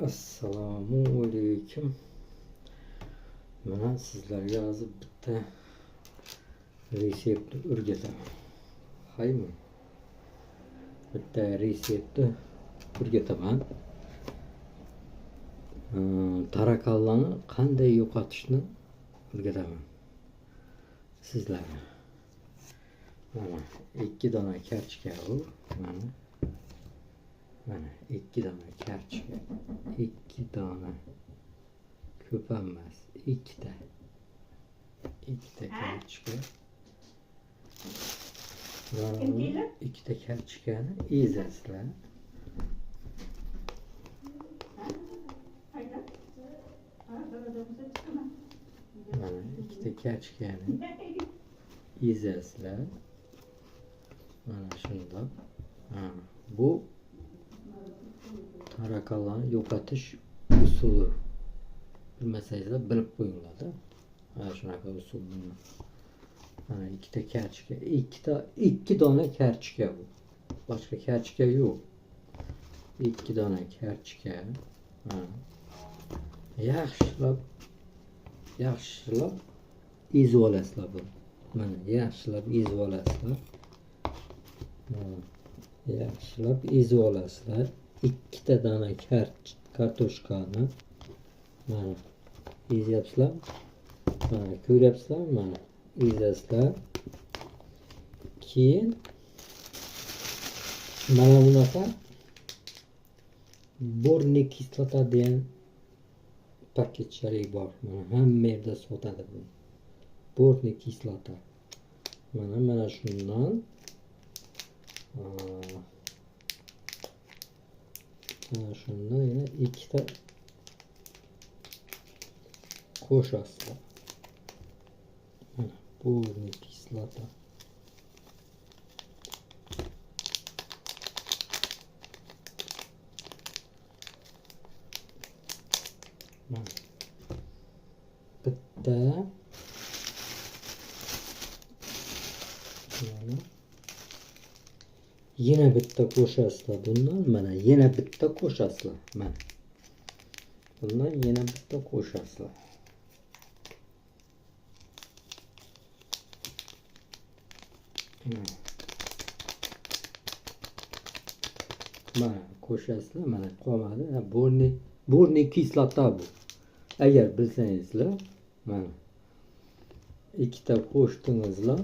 Assalomu alaykum. Mana sizlarga hozir bitta reseptni o'rgataman. Haymi? Bitta reseptni o'rgataman. Tarakallarni qanday yo'qotishni o'rgataman sizlarga. Mana 2 dona kartoshka bu. Mana 2 dona kartoshka. 2 dona. Ko'p emas. 2 ta. 2 ta kartoshka. Mana 2 ta kartoshkani ezasizlar. Mana 2 ta kartoshkani ezasizlar. Mana shundoq. Bu tarakallarni yo'qotish usuli. Bilmasangizlar bilib qo'yinglar-da. Mana shunaqa usul bu. Mana 2 ta kartoshka, 2 dona kartoshka bu. Boshqa kartoshka yo'q. 2 dona kartoshka. Yaxshilab ezib olasizlar buni. Mana yaxshilab ezib olasizlar. Yaxshilab ezib olasizlar. 2 ta dona kartoshkani mana ezyapsizlar. Mana ko'ryapsizlar, mana ezasizlar. Keyin mana bunaqa borniy kislota degan paketchalik bor. Mana hamma yerda sotadi bu. Borniy kislota. Mana shundan shundan yana 2 ta qo'shasizlar. Mana borniy kislota. Mana bitta yana bitta qo'shasizlar bundan. Mana yana bitta qo'shasizlar. Mana bundan yana bitta qo'shasizlar. Mana qo'shasizlar. Mana qolmadi. Borniy kislota bu. Agar bilsangizlar, mana 2 ta qo'shdingizlar.